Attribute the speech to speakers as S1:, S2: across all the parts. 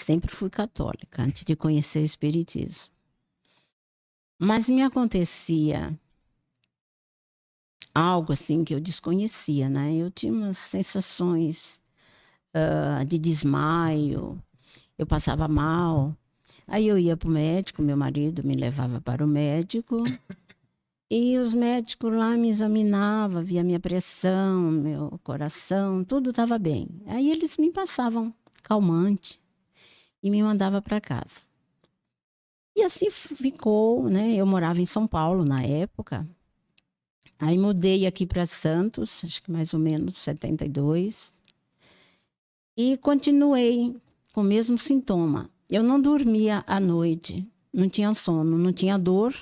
S1: sempre fui católica, antes de conhecer o espiritismo. Mas me acontecia algo assim que eu desconhecia, né? Eu tinha umas sensações de desmaio, eu passava mal. Aí eu ia para o médico, meu marido me levava para o médico, e os médicos lá me examinavam, via minha pressão, meu coração, tudo estava bem. Aí eles me passavam calmante e me mandavam para casa. E assim ficou, né? Eu morava em São Paulo na época. Aí mudei aqui para Santos, acho que mais ou menos 72. E continuei com o mesmo sintoma. Eu não dormia à noite, não tinha sono, não tinha dor.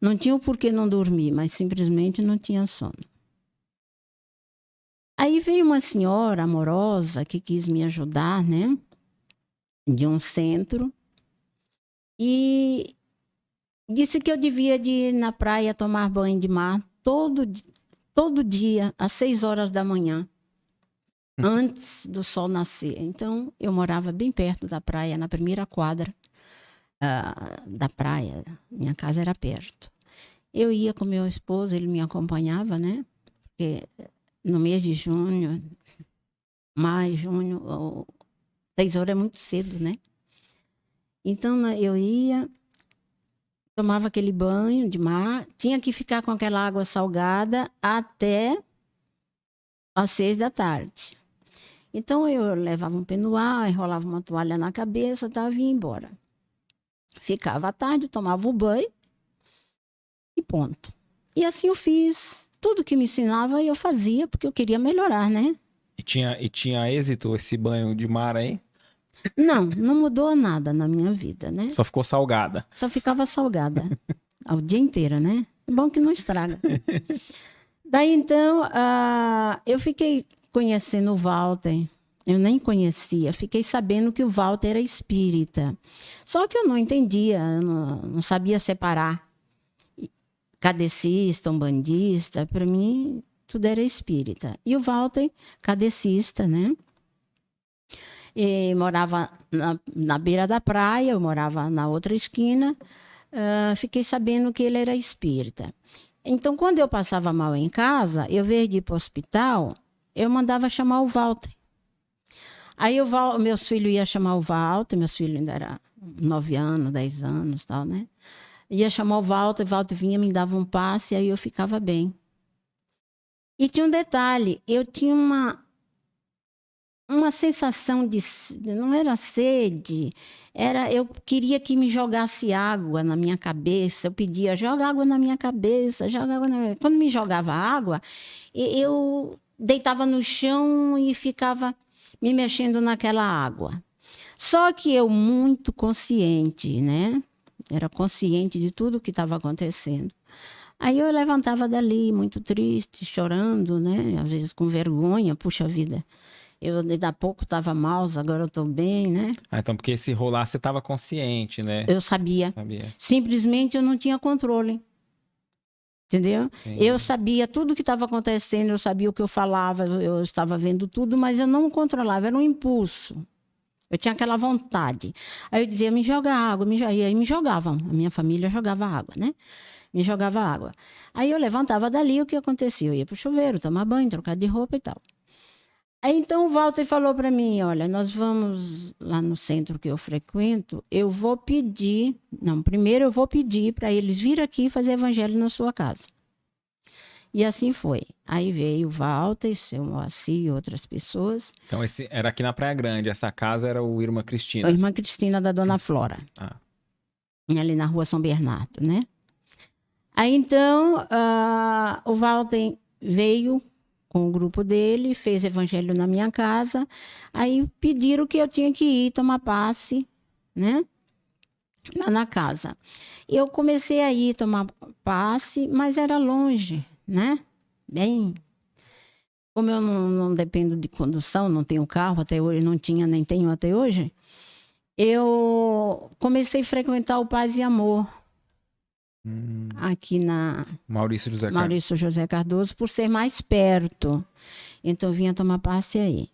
S1: Não tinha o porquê não dormir, mas simplesmente não tinha sono. Aí veio uma senhora amorosa que quis me ajudar, né? De um centro. E disse que eu devia de ir na praia tomar banho de mar todo dia, às 6 horas da manhã, antes do sol nascer. Então, eu morava bem perto da praia, na primeira quadra da praia. Minha casa era perto. Eu ia com meu esposo, ele me acompanhava, né? Porque no mês de junho, maio, junho, 6 horas é muito cedo, né? Então, eu ia, tomava aquele banho de mar, tinha que ficar com aquela água salgada até às 6 da tarde. Então, eu levava um penuar, enrolava uma toalha na cabeça, e vinha embora. Ficava à tarde, tomava o banho e ponto. E assim eu fiz. Tudo que me ensinava eu fazia, porque eu queria melhorar, né?
S2: E tinha êxito esse banho de mar aí?
S1: Não mudou nada na minha vida, né?
S2: Só ficou salgada.
S1: Só ficava salgada. O dia inteiro, né? É bom que não estraga. Daí, então, eu fiquei conhecendo o Walter. Eu nem conhecia. Fiquei sabendo que o Walter era espírita. Só que eu não entendia, eu não sabia separar cadecista, umbandista. Para mim, tudo era espírita. E o Walter, cadecista, né? E morava na beira da praia, eu morava na outra esquina. Fiquei sabendo que ele era espírita. Então, quando eu passava mal em casa, eu veio de ir para o hospital, eu mandava chamar o Walter. Aí meus filhos iam chamar o Walter, meus filhos ainda eram 9 anos, 10 anos, tal, né? Ia chamar o Walter vinha, me dava um passe, aí eu ficava bem. E tinha um detalhe, eu tinha uma sensação de, não era sede, eu queria que me jogasse água na minha cabeça, eu pedia, joga água na minha cabeça, joga água na minha... Quando me jogava água, eu deitava no chão e ficava me mexendo naquela água. Só que eu muito consciente, né? Era consciente de tudo o que estava acontecendo. Aí eu levantava dali, muito triste, chorando, né? Às vezes com vergonha, puxa vida. Eu ainda há pouco estava mal, agora eu estou bem, né?
S2: Então, porque esse rolar você estava consciente, né?
S1: Eu sabia. Simplesmente eu não tinha controle. Entendeu? Entendi. Eu sabia tudo o que estava acontecendo, eu sabia o que eu falava, eu estava vendo tudo, mas eu não controlava, era um impulso. Eu tinha aquela vontade. Aí eu dizia, me joga água, e aí me jogavam. A minha família jogava água, né? Me jogava água. Aí eu levantava dali, o que acontecia? Eu ia pro chuveiro, tomar banho, trocar de roupa e tal. Aí então o Walter falou para mim, olha, nós vamos lá no centro que eu frequento, eu vou pedir, primeiro eu vou pedir para eles vir aqui fazer evangelho na sua casa. E assim foi. Aí veio o Walter, seu Moacir e outras pessoas.
S2: Então esse era aqui na Praia Grande, essa casa era o Irmã Cristina.
S1: A Irmã Cristina da Dona Flora. Ali na Rua São Bernardo, né? Aí então o Walter veio com o grupo dele, fez evangelho na minha casa, aí pediram que eu tinha que ir tomar passe, né? Lá na casa. Eu comecei a ir tomar passe, mas era longe, né? Bem... Como eu não dependo de condução, não tenho carro até hoje, não tinha nem tenho até hoje, eu comecei a frequentar o Paz e Amor. Aqui na
S2: Maurício
S1: José Cardoso, por ser mais perto. Então, eu vinha tomar passe aí.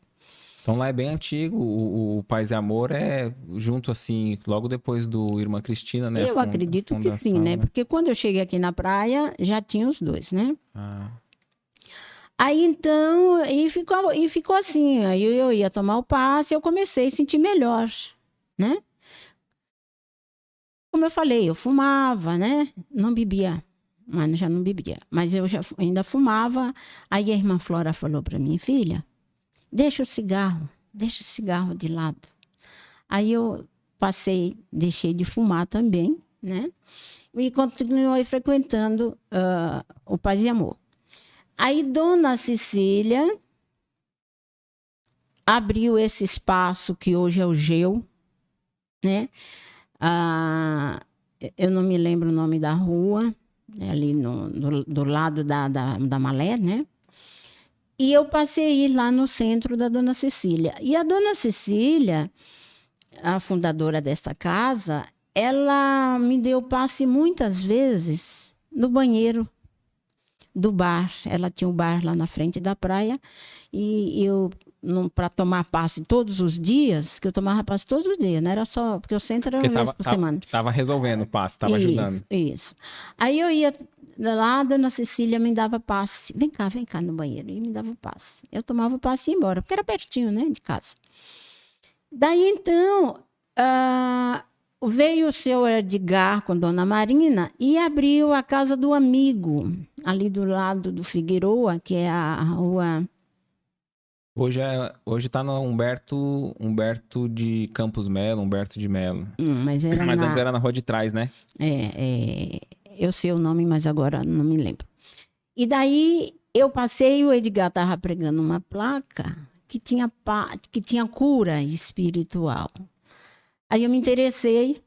S2: Então lá é bem antigo, o Paz e Amor é junto assim, logo depois do Irmã Cristina, né?
S1: Eu acredito que sim,
S2: Fundação,
S1: né? Porque quando eu cheguei aqui na praia, já tinha os dois, né?
S2: Ah,
S1: Aí então, e ficou assim. Aí eu ia tomar o passe, eu comecei a sentir melhor, né? Como eu falei, eu fumava, né? Não bebia, mas já não bebia. Mas eu já ainda fumava. Aí a irmã Flora falou para mim, filha, deixa o cigarro de lado. Aí eu deixei de fumar também, né? E continuei frequentando o Paz e Amor. Aí Dona Cecília abriu esse espaço que hoje é o GEU, né? Ah, eu não me lembro o nome da rua, ali do lado da Malé, né? E eu passei a ir lá no centro da Dona Cecília. E a Dona Cecília, a fundadora desta casa, ela me deu passe muitas vezes no banheiro do bar. Ela tinha um bar lá na frente da praia e eu, para tomar passe todos os dias, que eu tomava passe todos os dias, não era só, porque o centro era
S2: porque
S1: uma vez por semana.
S2: tava resolvendo o passe, tava ajudando.
S1: Isso. Aí eu ia lá, a Dona Cecília me dava passe. Vem cá no banheiro. E me dava o passe. Eu tomava o passe e ia embora, porque era pertinho, né, de casa. Daí então, veio o seu Edgar com Dona Marina e abriu a casa do amigo, ali do lado do Figueroa, que é a rua.
S2: Hoje tá no Humberto de Campos Melo, Humberto de Melo.
S1: Mas
S2: Mas antes era na rua de trás, né?
S1: Eu sei o nome, mas agora não me lembro. E daí eu passei, o Edgar estava pregando uma placa que tinha cura espiritual. Aí eu me interessei,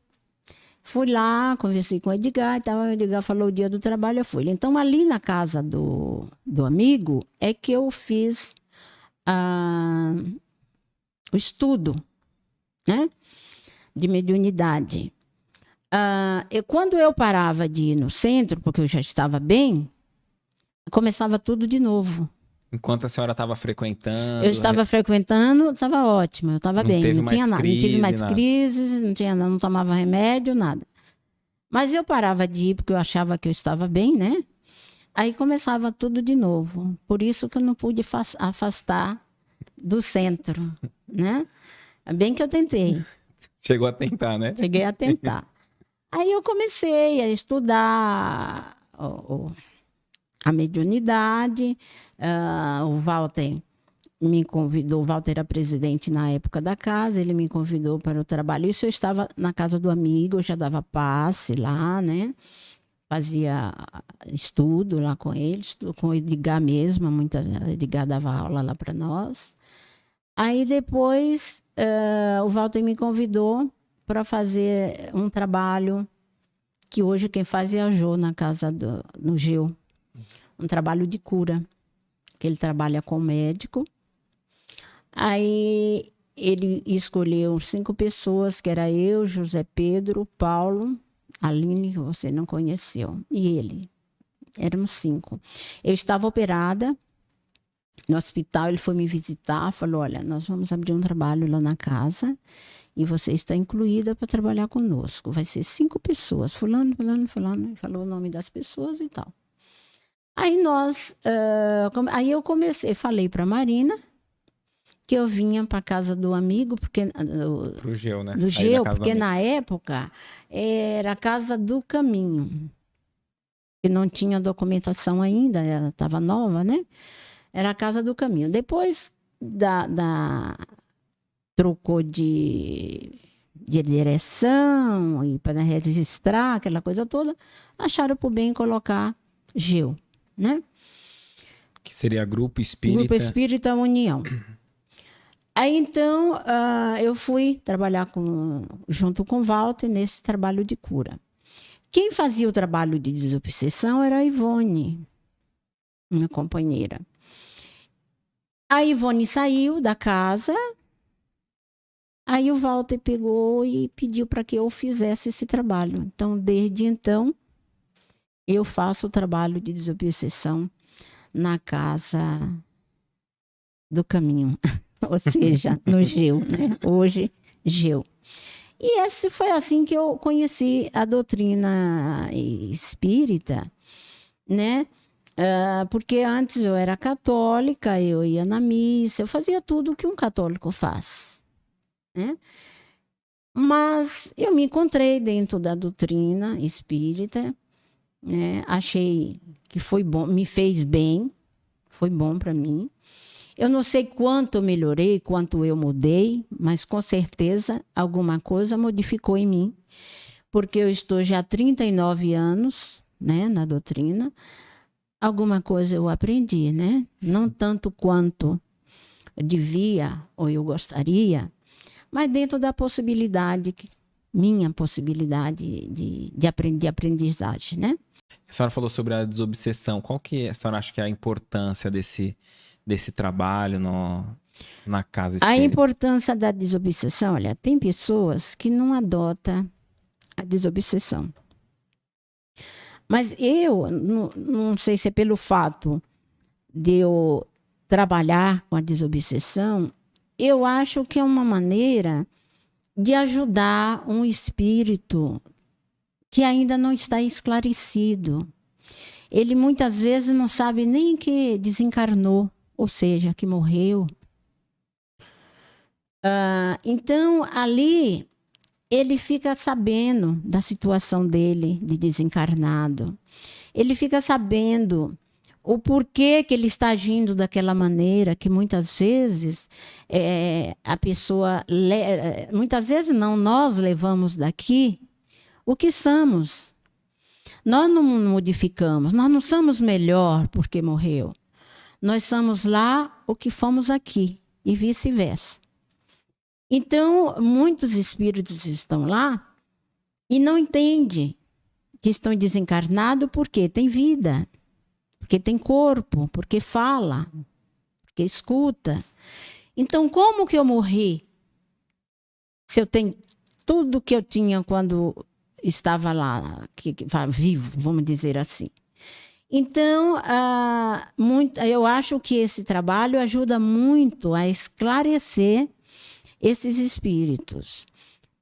S1: fui lá, conversei com o Edgar e tal. O Edgar falou o dia do trabalho, eu fui. Então, ali na casa do amigo é que eu fiz o estudo, né, de mediunidade. Quando eu parava de ir no centro, porque eu já estava bem, começava tudo de novo.
S2: Enquanto a senhora estava frequentando.
S1: Eu estava frequentando, estava ótimo, eu estava bem.
S2: Teve
S1: Não
S2: mais
S1: tinha nada, não tive mais
S2: nada.
S1: crises, não tomava remédio, nada. Mas eu parava de ir porque eu achava que eu estava bem, né? Aí começava tudo de novo. Por isso que eu não pude afastar do centro, né? Bem que eu tentei.
S2: Chegou a tentar, né?
S1: Cheguei a tentar. Aí eu comecei a estudar a mediunidade. O Walter me convidou, o Walter era presidente na época da casa, ele me convidou para o trabalho. Isso eu estava na casa do amigo, eu já dava passe lá, né? Fazia estudo lá com ele, com o Edgar mesmo, Edgar dava aula lá para nós. Aí depois o Walter me convidou para fazer um trabalho que hoje quem faz é a Jo na casa no Geu. Um trabalho de cura, que ele trabalha com médico. Aí ele escolheu 5 pessoas, que era eu, José Pedro, Paulo, Aline, que você não conheceu, e ele. Éramos 5. Eu estava operada no hospital, ele foi me visitar, falou, olha, nós vamos abrir um trabalho lá na casa e você está incluída para trabalhar conosco. Vai ser 5 pessoas, fulano, falou o nome das pessoas e tal. Aí aí eu falei para a Marina que eu vinha para casa do amigo, porque
S2: pro Geu, né?
S1: Do Geu, porque na época era a casa do caminho, que não tinha documentação ainda, ela estava nova, né? Era a casa do caminho. Depois trocou de direção e para registrar aquela coisa toda, acharam por bem colocar Geu, né?
S2: Que seria Grupo Espírita.
S1: Grupo Espírita União. Aí então eu fui trabalhar junto com o Walter nesse trabalho de cura. Quem fazia o trabalho de desobsessão era a Ivone, minha companheira. A Ivone saiu da casa, aí o Walter pegou e pediu para que eu fizesse esse trabalho. Então, desde então, eu faço o trabalho de desobsessão na casa do caminho. ou seja, no Geu, né? Hoje, Geu. E esse foi assim que eu conheci a doutrina espírita, né? Porque antes eu era católica, eu ia na missa, eu fazia tudo o que um católico faz, né? Mas eu me encontrei dentro da doutrina espírita, né? Achei que foi bom, me fez bem, foi bom para mim. Eu não sei quanto eu melhorei, quanto eu mudei, mas com certeza alguma coisa modificou em mim, porque eu estou já há 39 anos, né, na doutrina. Alguma coisa eu aprendi, né? Não tanto quanto devia ou eu gostaria, mas dentro da possibilidade, minha possibilidade de aprendizagem, né?
S2: A senhora falou sobre a desobsessão. Qual que a senhora acha que é a importância desse trabalho na casa
S1: A
S2: espírita?
S1: importância da desobsessão, olha, tem pessoas que não adotam a desobsessão. Mas eu não sei se é pelo fato de eu trabalhar com a desobsessão, eu acho que é uma maneira de ajudar um espírito que ainda não está esclarecido. Ele muitas vezes não sabe nem que desencarnou, ou seja, que morreu. Então, ali, ele fica sabendo da situação dele de desencarnado. Ele fica sabendo o porquê que ele está agindo daquela maneira, que muitas vezes a pessoa... muitas vezes não, nós levamos daqui o que somos. Nós não modificamos, nós não somos melhor porque morreu. Nós somos lá o que fomos aqui e vice-versa. Então, muitos espíritos estão lá e não entendem que estão desencarnados porque tem vida, porque tem corpo, porque fala, porque escuta. Então, como que eu morri se eu tenho tudo que eu tinha quando estava lá, vivo, vamos dizer assim? Então, eu acho que esse trabalho ajuda muito a esclarecer esses espíritos.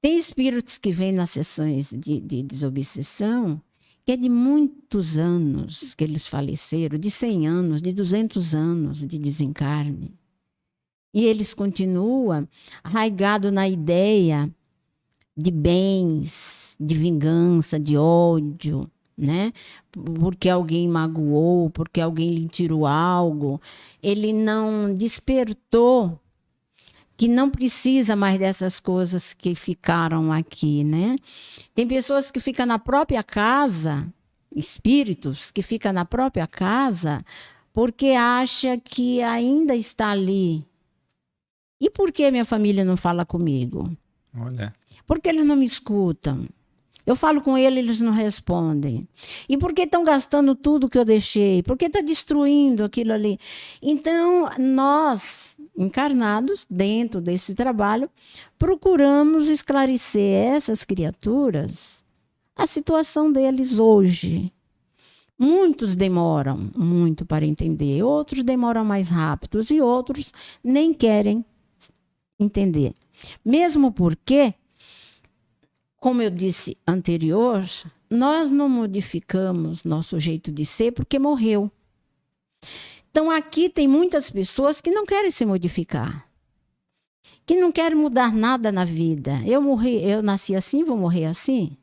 S1: Tem espíritos que vêm nas sessões de desobsessão, que é de muitos anos que eles faleceram, de 100 anos, de 200 anos de desencarne. E eles continuam arraigados na ideia de bens, de vingança, de ódio, né? Porque alguém magoou, porque alguém lhe tirou algo. Ele não despertou que não precisa mais dessas coisas que ficaram aqui, né? Tem pessoas que ficam na própria casa, espíritos que ficam na própria casa, porque acha que ainda está ali. E por que minha família não fala comigo?
S2: Olha.
S1: Porque eles não me escutam. Eu falo com eles, eles não respondem. E por que estão gastando tudo que eu deixei? Por que está destruindo aquilo ali? Então, nós, encarnados dentro desse trabalho, procuramos esclarecer essas criaturas, a situação deles hoje. Muitos demoram muito para entender, outros demoram mais rápidos e outros nem querem entender. Mesmo porque, como eu disse anterior, nós não modificamos nosso jeito de ser porque morreu. Então, aqui tem muitas pessoas que não querem se modificar, que não querem mudar nada na vida. Eu nasci assim, vou morrer assim?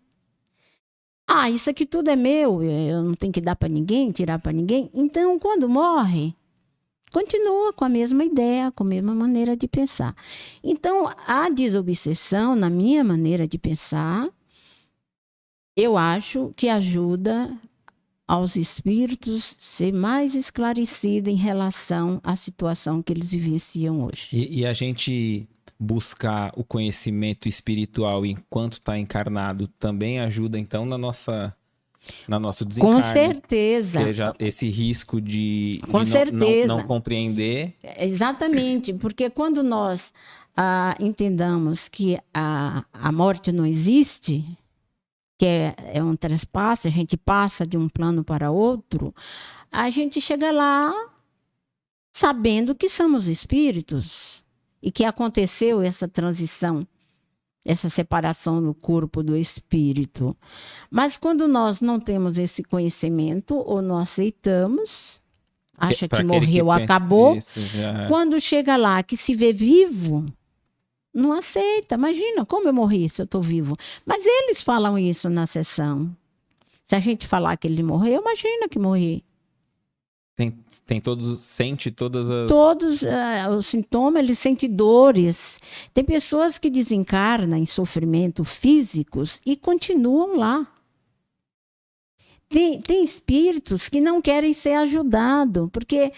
S1: Isso aqui tudo é meu, eu não tenho que dar para ninguém, tirar para ninguém. Então, quando morre, continua com a mesma ideia, com a mesma maneira de pensar. Então, a desobsessão, na minha maneira de pensar, eu acho que ajuda aos espíritos ser mais esclarecidos em relação à situação que eles vivenciam hoje.
S2: E a gente buscar o conhecimento espiritual enquanto está encarnado também ajuda, então, no nosso desencarne.
S1: Com certeza.
S2: Porque esse risco de não compreender.
S1: Exatamente, porque quando nós entendamos que a morte não existe, que é um trespasse, a gente passa de um plano para outro, a gente chega lá sabendo que somos espíritos. e que aconteceu essa transição, essa separação do corpo do espírito. Mas quando nós não temos esse conhecimento ou não aceitamos, acha que morreu, acabou.
S2: Isso, já...
S1: Quando chega lá que se vê vivo, não aceita. Imagina, como eu morri se eu estou vivo? Mas eles falam isso na sessão. Se a gente falar que ele morreu, imagina que morri.
S2: Tem todos, sente todas as...
S1: Todos os sintomas, ele sente dores. Tem pessoas que desencarnam em sofrimento físicos e continuam lá. Tem espíritos que não querem ser ajudados, porque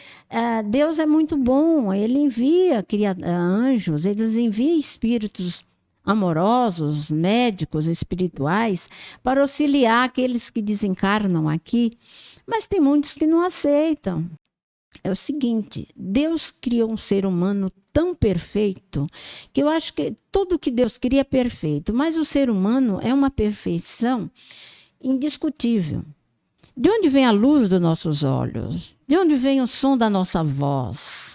S1: Deus é muito bom, ele envia anjos, ele envia espíritos amorosos, médicos, espirituais, para auxiliar aqueles que desencarnam aqui. Mas tem muitos que não aceitam. É o seguinte, Deus criou um ser humano tão perfeito, que eu acho que tudo que Deus cria é perfeito, mas o ser humano é uma perfeição indiscutível. De onde vem a luz dos nossos olhos? De onde vem o som da nossa voz?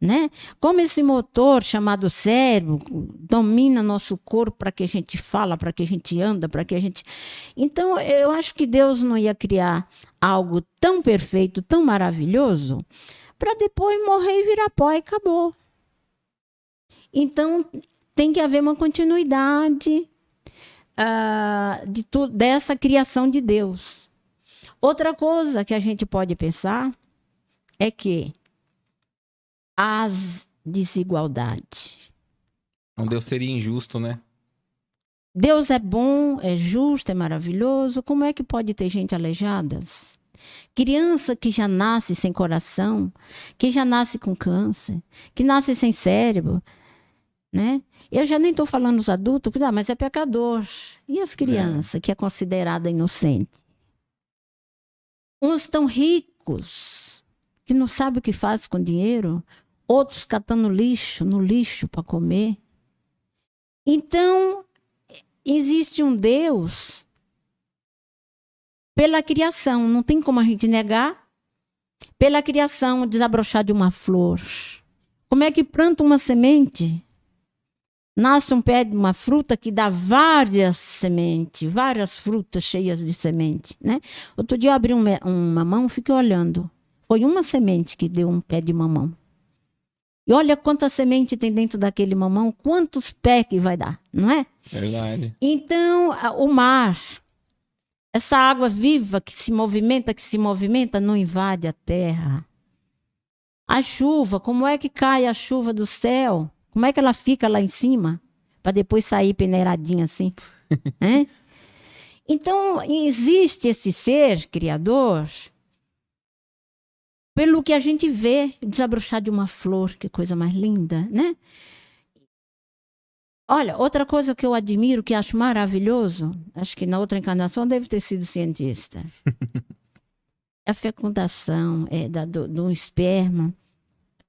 S1: Né? Como esse motor chamado cérebro domina nosso corpo para que a gente fala, para que a gente anda, para que a gente... Então, eu acho que Deus não ia criar algo tão perfeito, tão maravilhoso, para depois morrer e virar pó e acabou. Então, tem que haver uma continuidade dessa criação de Deus. Outra coisa que a gente pode pensar é que as desigualdades.
S2: Então Deus seria injusto, né?
S1: Deus é bom, é justo, é maravilhoso. Como é que pode ter gente aleijada? Criança que já nasce sem coração, que já nasce com câncer, que nasce sem cérebro, né? Eu já nem estou falando dos adultos, mas é pecador. E as crianças, que é considerada inocente? Uns tão ricos, que não sabem o que faz com dinheiro, outros catando lixo, no lixo para comer. Então, existe um Deus pela criação, não tem como a gente negar. Pela criação, desabrochar de uma flor. Como é que planta uma semente? Nasce um pé de uma fruta que dá várias sementes, várias frutas cheias de semente, né? Outro dia eu abri um mamão, fiquei olhando. Foi uma semente que deu um pé de mamão. E olha quanta semente tem dentro daquele mamão, quantos pés que vai dar, não é?
S2: Verdade.
S1: Então, o mar, essa água viva que se movimenta, não invade a terra. A chuva, como é que cai a chuva do céu? Como é que ela fica lá em cima? Para depois sair peneiradinha assim. Então, existe esse ser criador pelo que a gente vê desabrochar de uma flor, que coisa mais linda, né? Olha, outra coisa que eu admiro, que acho maravilhoso, acho que na outra encarnação deve ter sido cientista. A fecundação de um esperma.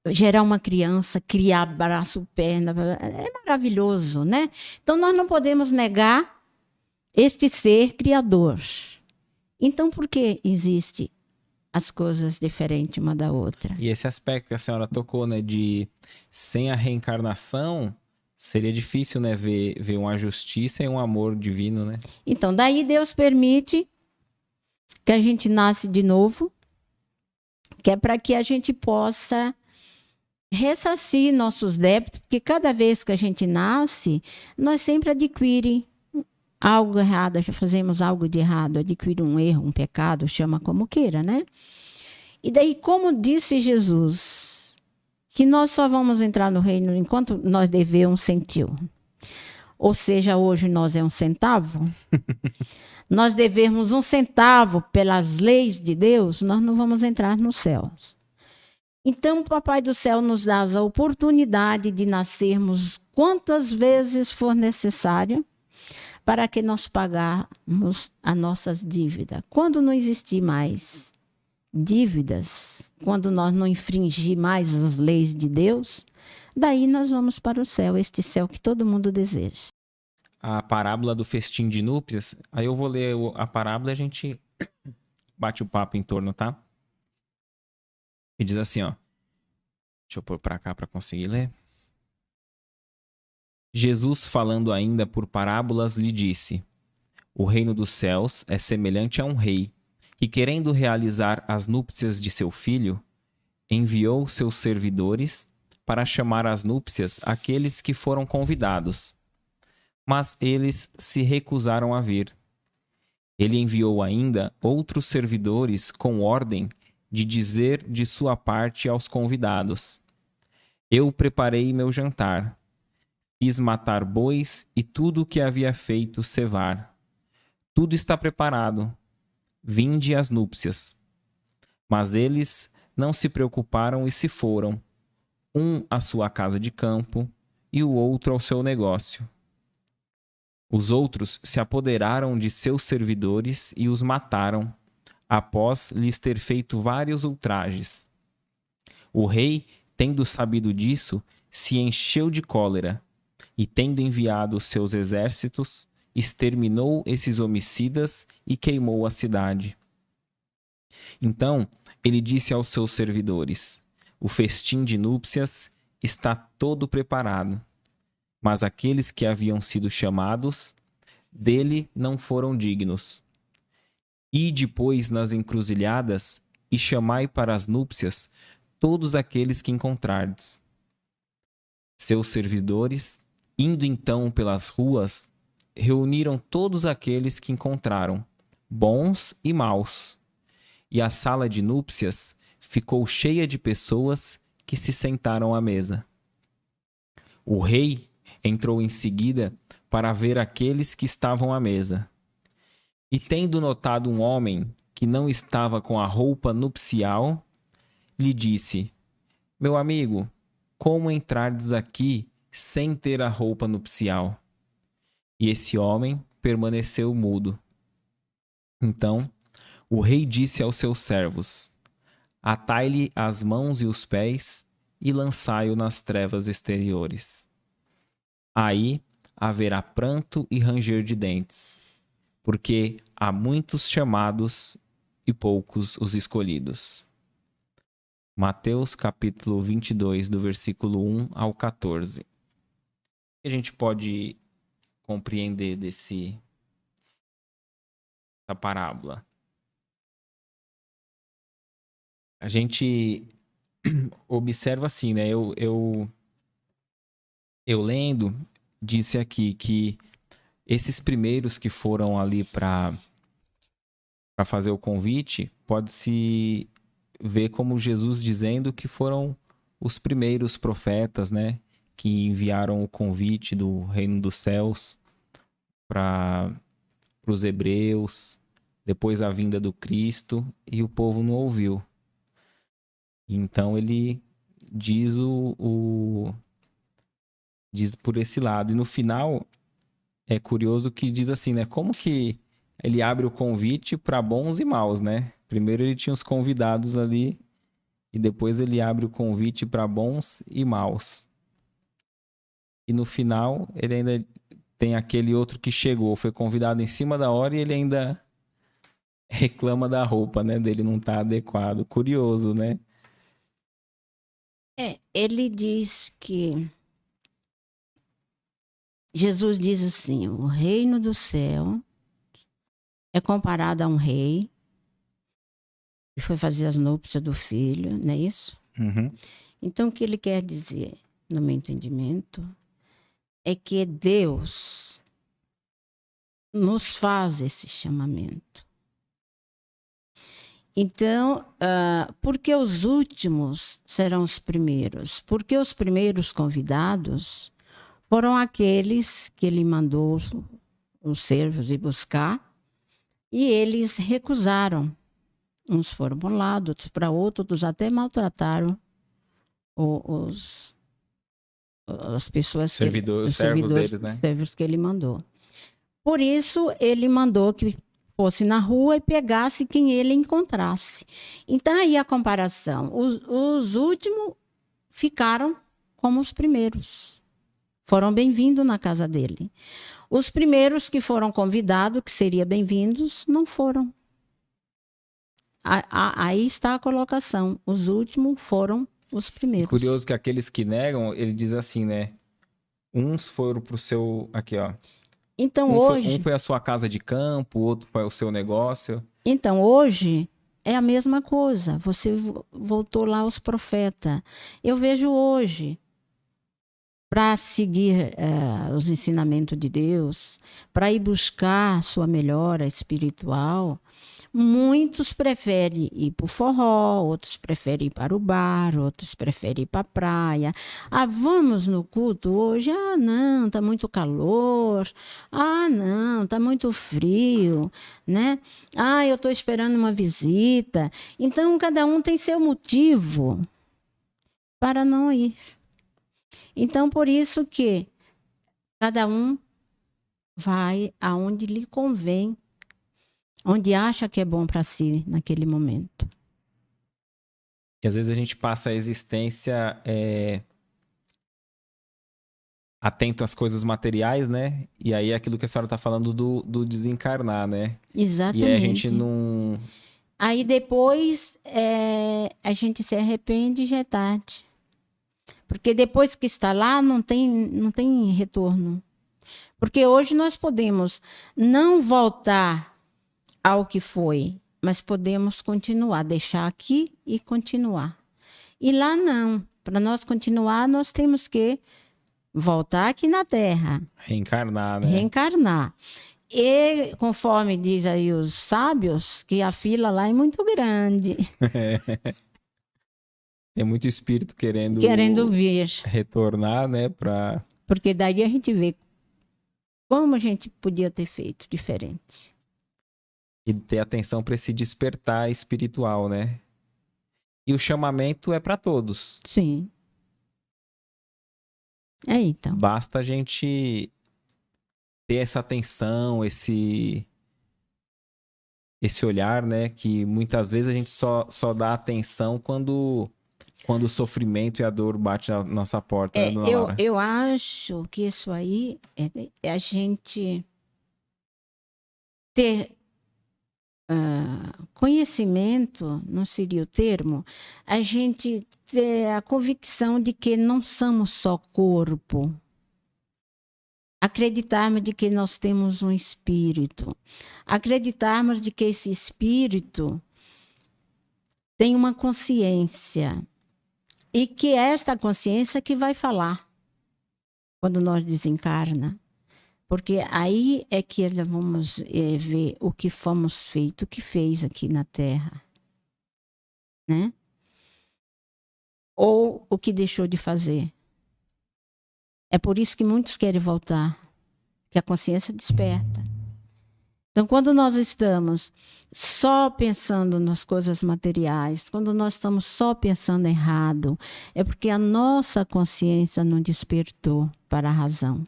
S1: Gerar uma criança, criar braço, perna, é maravilhoso, né? Então, nós não podemos negar este ser criador. Então, por que existe as coisas diferentes uma da outra?
S2: E esse aspecto que a senhora tocou, né, de sem a reencarnação, seria difícil, né, ver uma justiça e um amor divino, né?
S1: Então, daí Deus permite que a gente nasce de novo, que é para que a gente possa ressarcir nossos débitos, porque cada vez que a gente nasce, nós sempre adquirimos algo errado, já fazemos algo de errado, adquire um erro, um pecado, chama como queira, né? E daí, como disse Jesus, que nós só vamos entrar no reino enquanto nós devemos um centil. Ou seja, hoje nós é um centavo. Nós devemos um centavo pelas leis de Deus, nós não vamos entrar no céu. Então, o Papai do Céu nos dá a oportunidade de nascermos quantas vezes for necessário para que nós pagarmos as nossas dívidas. Quando não existir mais dívidas, quando nós não infringir mais as leis de Deus, daí nós vamos para o céu, este céu que todo mundo deseja.
S2: A parábola do festim de núpcias, aí eu vou ler a parábola e a gente bate o papo em torno, tá? E diz assim, ó. Deixa eu pôr pra cá pra conseguir ler. Jesus, falando ainda por parábolas, lhe disse: O reino dos céus é semelhante a um rei que, querendo realizar as núpcias de seu filho, enviou seus servidores para chamar às núpcias aqueles que foram convidados. Mas eles se recusaram a vir. Ele enviou ainda outros servidores com ordem de dizer de sua parte aos convidados: Eu preparei meu jantar. Fiz matar bois e tudo o que havia feito cevar. Tudo está preparado. Vinde às núpcias. Mas eles não se preocuparam e se foram, um à sua casa de campo e o outro ao seu negócio. Os outros se apoderaram de seus servidores e os mataram, após lhes ter feito vários ultrajes. O rei, tendo sabido disso, se encheu de cólera e, tendo enviado seus exércitos, exterminou esses homicidas e queimou a cidade. Então ele disse aos seus servidores: O festim de núpcias está todo preparado, mas aqueles que haviam sido chamados dele não foram dignos. Ide, pois, nas encruzilhadas e chamai para as núpcias todos aqueles que encontrardes. Seus servidores, indo então pelas ruas, reuniram todos aqueles que encontraram, bons e maus, e a sala de núpcias ficou cheia de pessoas que se sentaram à mesa. O rei entrou em seguida para ver aqueles que estavam à mesa. E tendo notado um homem que não estava com a roupa nupcial, lhe disse: Meu amigo, como entrardes aqui sem ter a roupa nupcial? E esse homem permaneceu mudo. Então o rei disse aos seus servos: Atai-lhe as mãos e os pés e lançai-o nas trevas exteriores. Aí haverá pranto e ranger de dentes, porque há muitos chamados e poucos os escolhidos. Mateus capítulo 22, do versículo 1 ao 14. O que a gente pode compreender dessa parábola? A gente observa assim, né? Eu lendo, disse aqui que esses primeiros que foram ali para fazer o convite, pode-se ver como Jesus dizendo que foram os primeiros profetas, né? Que enviaram o convite do reino dos céus para os hebreus, depois a vinda do Cristo, e o povo não ouviu. Então ele diz diz por esse lado. E no final é curioso que diz assim, né? Como que ele abre o convite para bons e maus, né? Primeiro ele tinha os convidados ali e depois ele abre o convite para bons e maus. E no final ele ainda tem aquele outro que chegou, foi convidado em cima da hora e ele ainda reclama da roupa, né? Dele não tá adequado. Curioso, né?
S1: Ele diz que Jesus diz assim: o reino do céu é comparado a um rei que foi fazer as núpcias do filho, não é isso?
S2: Uhum.
S1: Então, o que ele quer dizer, no meu entendimento, é que Deus nos faz esse chamamento. Então, por que os últimos serão os primeiros? Porque os primeiros convidados foram aqueles que ele mandou os servos ir buscar e eles recusaram. Uns foram para um lado, outros para outro, outros até maltrataram as pessoas, os servos deles, né? Os servos que ele mandou. Por isso, ele mandou que fosse na rua e pegasse quem ele encontrasse. Então, aí a comparação. Os últimos ficaram como os primeiros. Foram bem-vindos na casa dele. Os primeiros que foram convidados, que seriam bem-vindos, não foram. Aí está a colocação. Os últimos foram os primeiros.
S2: Curioso que aqueles que negam, ele diz assim, né? Uns foram pro seu. Aqui, ó.
S1: Então
S2: Um
S1: hoje,
S2: foi a sua casa de campo, o outro foi o seu negócio.
S1: então hoje é a mesma coisa. Você voltou lá aos profetas. Eu vejo hoje para seguir os ensinamentos de Deus, para ir buscar sua melhora espiritual. Muitos preferem ir para o forró, outros preferem ir para o bar, outros preferem ir para a praia. Ah, vamos no culto hoje? Ah, não, está muito calor. Ah, não, está muito frio, né? Ah, eu estou esperando uma visita. Então, cada um tem seu motivo para não ir. Então, por isso que cada um vai aonde lhe convém, onde acha que é bom para si naquele momento.
S2: E às vezes a gente passa a existência atento às coisas materiais, né? E aí é aquilo que a senhora está falando do desencarnar, né?
S1: Exatamente.
S2: E aí a gente não.
S1: Aí depois a gente se arrepende e já é tarde. Porque depois que está lá, não tem retorno. Porque hoje nós podemos não voltar ao que foi, mas podemos continuar, deixar aqui e continuar. E lá não. Para nós continuar, nós temos que voltar aqui na Terra.
S2: Reencarnar, né?
S1: Reencarnar. E, conforme diz aí os sábios, que a fila lá é muito grande.
S2: Tem muito espírito querendo
S1: vir.
S2: Retornar, né?
S1: Porque daí a gente vê como a gente podia ter feito diferente.
S2: E ter atenção para esse despertar espiritual, né? E o chamamento é para todos.
S1: Sim. Então.
S2: Basta a gente ter essa atenção, esse olhar, né? Que muitas vezes a gente só dá atenção quando o sofrimento e a dor bate na nossa porta, né, dona Laura?
S1: Eu acho que isso aí é a gente ter conhecimento, não seria o termo, a gente ter a convicção de que não somos só corpo. Acreditarmos de que nós temos um espírito. Acreditarmos de que esse espírito tem uma consciência. E que é esta consciência que vai falar quando nós desencarna. Porque aí é que vamos ver o que fomos feito, o que fez aqui na Terra. Né? Ou o que deixou de fazer. É por isso que muitos querem voltar, que a consciência desperta. Então, quando nós estamos só pensando nas coisas materiais, quando nós estamos só pensando errado, é porque a nossa consciência não despertou para a razão.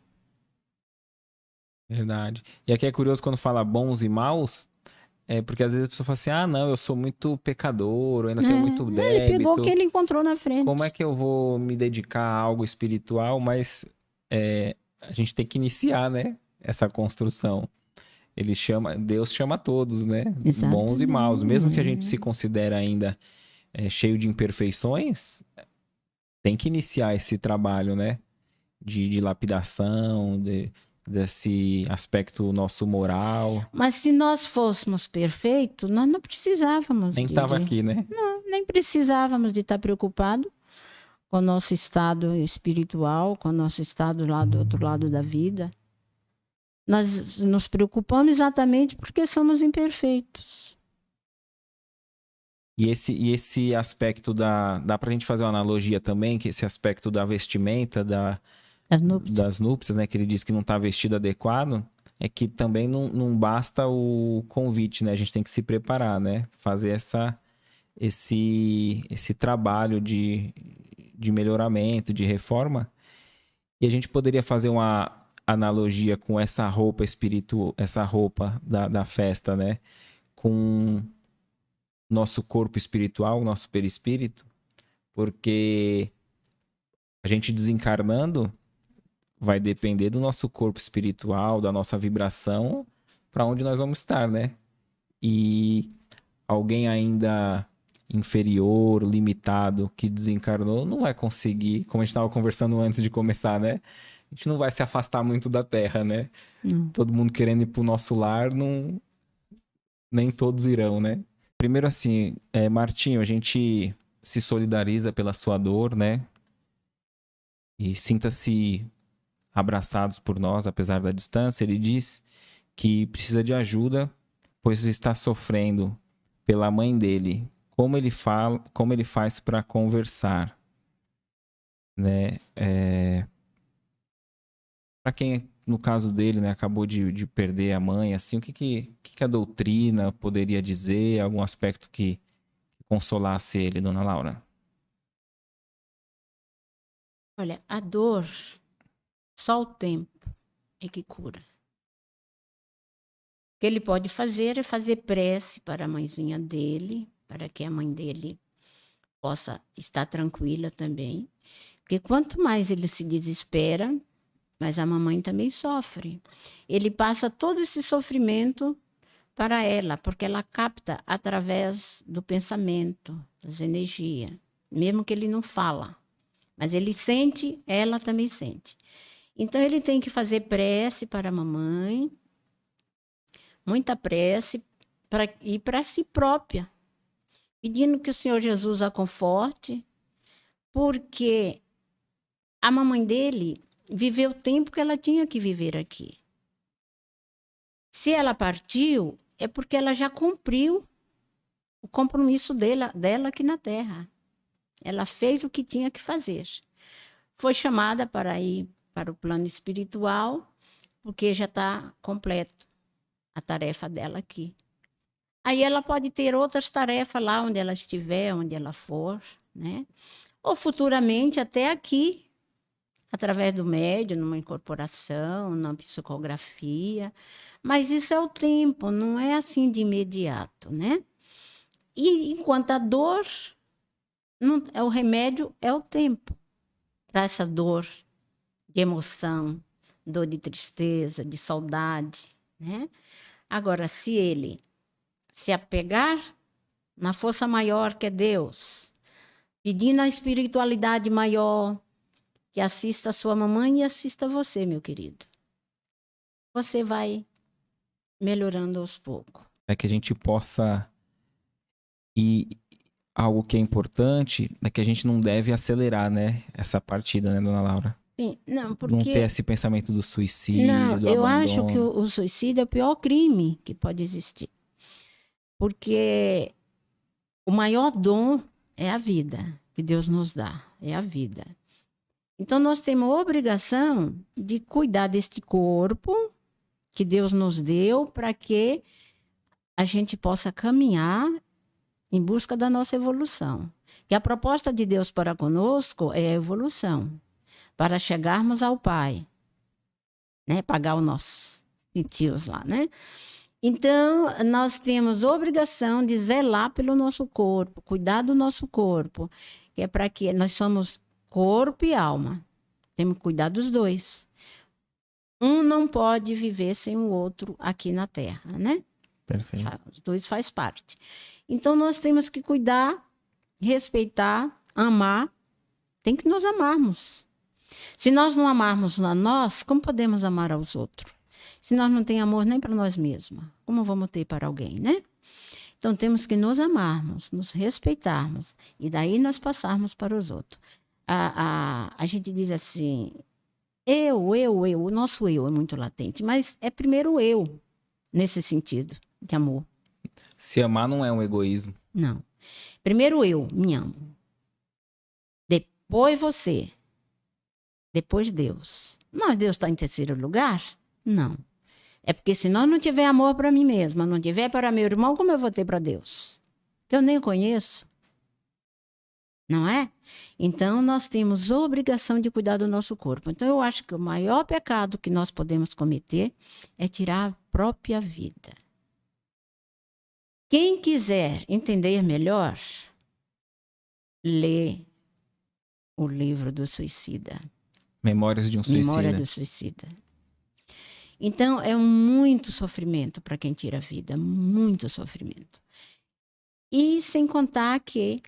S2: Verdade. E aqui é curioso quando fala bons e maus, porque às vezes a pessoa fala assim, ah, não, eu sou muito pecador, eu ainda tenho muito débito.
S1: Ele pegou o que ele encontrou na frente.
S2: Como é que eu vou me dedicar a algo espiritual? Mas a gente tem que iniciar, né? Essa construção. Deus chama todos, né?
S1: Exatamente.
S2: Bons e maus. Mesmo que a gente se considere ainda cheio de imperfeições, tem que iniciar esse trabalho, né? De lapidação, desse aspecto nosso moral.
S1: Mas se nós fôssemos perfeitos, nós não precisávamos.
S2: Nem estava aqui, né?
S1: Não, nem precisávamos de estar preocupado com o nosso estado espiritual, com o nosso estado lá do outro lado da vida. Nós nos preocupamos exatamente porque somos imperfeitos.
S2: E esse aspecto dá pra gente fazer uma analogia também, que esse aspecto da vestimenta, das núpcias, né? Que ele diz que não está vestido adequado, é que também não basta o convite, né? A gente tem que se preparar, né? Fazer esse trabalho de melhoramento, de reforma. E a gente poderia fazer uma analogia com essa roupa espiritual, essa roupa da festa, né? Com nosso corpo espiritual, nosso perispírito, porque a gente desencarnando vai depender do nosso corpo espiritual, da nossa vibração, para onde nós vamos estar, né? E alguém ainda inferior, limitado, que desencarnou, não vai conseguir, como a gente estava conversando antes de começar, né? a gente não vai se afastar muito da Terra, né?
S1: Não.
S2: Todo mundo querendo ir pro nosso lar, não, nem todos irão, né? Primeiro assim, Martinho, a gente se solidariza pela sua dor, né? E sinta-se abraçados por nós, apesar da distância. Ele diz que precisa de ajuda, pois está sofrendo pela mãe dele. Como ele faz para conversar, né? Para quem, no caso dele, né, acabou de perder a mãe, assim, o que a doutrina poderia dizer? Algum aspecto que consolasse ele, dona Laura?
S1: Olha, a dor, só o tempo é que cura. O que ele pode fazer é fazer prece para a mãezinha dele, para que a mãe dele possa estar tranquila também. Porque quanto mais ele se desespera, mas a mamãe também sofre. Ele passa todo esse sofrimento para ela, porque ela capta através do pensamento, das energias, mesmo que ele não fala. Mas ele sente, ela também sente. Então ele tem que fazer prece para a mamãe, muita prece, e para si própria, pedindo que o Senhor Jesus a conforte, porque a mamãe dele viveu o tempo que ela tinha que viver aqui. Se ela partiu, é porque ela já cumpriu o compromisso dela aqui na Terra. Ela fez o que tinha que fazer. Foi chamada para ir para o plano espiritual, porque já está completo a tarefa dela aqui. Aí ela pode ter outras tarefas lá onde ela estiver, onde ela for, né? Ou futuramente até aqui, através do médium, numa incorporação, numa psicografia. Mas isso é o tempo, não é assim de imediato, né? E enquanto a dor, não, o remédio é o tempo para essa dor de emoção, dor de tristeza, de saudade, né? Agora, se ele se apegar na força maior que é Deus, pedindo a espiritualidade maior, que assista a sua mamãe e assista você, meu querido. Você vai melhorando aos poucos.
S2: É que a gente possa. E algo que é importante é que a gente não deve acelerar, né? Essa partida, né, dona Laura?
S1: Sim, não,
S2: Não ter
S1: porque...
S2: esse pensamento do
S1: Não,
S2: suicídio, do
S1: eu acho que
S2: abandono.
S1: o suicídio é o pior crime que pode existir. Porque o maior dom é a vida que Deus nos dá, é a vida. Então, nós temos a obrigação de cuidar deste corpo que Deus nos deu para que a gente possa caminhar em busca da nossa evolução. E a proposta de Deus para conosco é a evolução, para chegarmos ao Pai, né? Pagar os nossos tios lá, né? Então, nós temos obrigação de zelar pelo nosso corpo, cuidar do nosso corpo, que é para que nós somos corpo e alma. Temos que cuidar dos dois. Um não pode viver sem o outro aqui na Terra, né?
S2: Perfeito.
S1: Os dois faz parte. Então, nós temos que cuidar, respeitar, amar. Tem que nos amarmos. Se nós não amarmos a nós, como podemos amar aos outros? Se nós não temos amor nem para nós mesmos, como vamos ter para alguém, né? Então, temos que nos amarmos, nos respeitarmos, e daí nós passarmos para os outros. A gente diz assim, o nosso eu é muito latente, mas é primeiro o eu, nesse sentido de amor.
S2: Se amar não é um egoísmo.
S1: Não. Primeiro eu, me amo. Depois você. Depois Deus. Mas Deus está em terceiro lugar? Não. É porque se nós não tiver amor para mim mesma, não tiver para meu irmão, como eu vou ter para Deus? Que eu nem conheço. Não é? Então, nós temos obrigação de cuidar do nosso corpo. Então, eu acho que o maior pecado que nós podemos cometer é tirar a própria vida. Quem quiser entender melhor, lê o livro do suicida.
S2: Memórias de um suicida.
S1: Memória do suicida. Então, é muito sofrimento para quem tira a vida, muito sofrimento. E sem contar que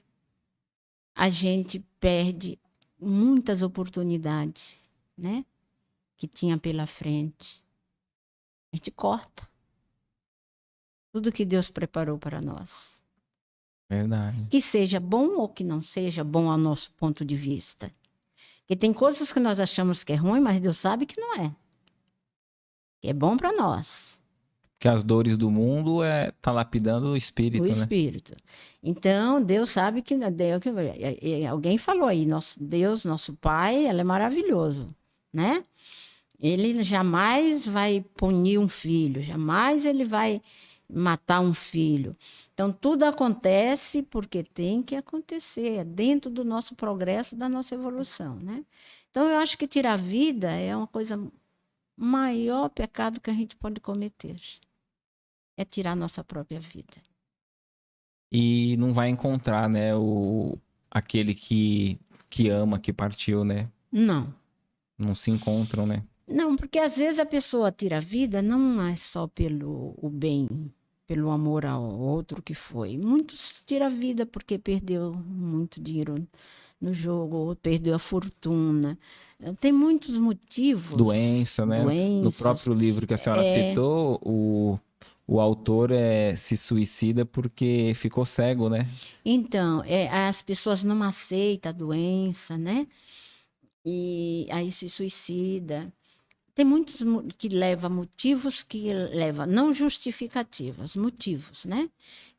S1: a gente perde muitas oportunidades, né? que tinha pela frente. A gente corta tudo que Deus preparou para nós.
S2: Verdade.
S1: Que seja bom ou que não seja bom ao nosso ponto de vista. Porque tem coisas que nós achamos que é ruim, mas Deus sabe que não é. Que é bom para nós.
S2: Que as dores do mundo tá lapidando o espírito,
S1: O
S2: né?
S1: espírito. Então, Deus sabe que alguém falou aí, nosso Deus, nosso Pai, ele é maravilhoso, né? Ele jamais vai punir um filho, jamais ele vai matar um filho. Então, tudo acontece porque tem que acontecer, é dentro do nosso progresso, da nossa evolução, né? Então, eu acho que tirar a vida é uma coisa, maior pecado que a gente pode cometer. É tirar a nossa própria vida.
S2: E não vai encontrar, né, aquele que ama, que partiu, né?
S1: Não.
S2: Não se encontram, né?
S1: Não, porque às vezes a pessoa tira a vida não é só pelo o bem, pelo amor ao outro que foi. Muitos tiram a vida porque perdeu muito dinheiro no jogo, ou perdeu a fortuna. Tem muitos motivos.
S2: Doença, né? No
S1: Doenças.
S2: próprio livro que a senhora citou, o autor se suicida porque ficou cego, né?
S1: Então, as pessoas não aceitam a doença, né? E aí se suicida. Tem muitos que levam motivos que levam, não justificativas, motivos, né?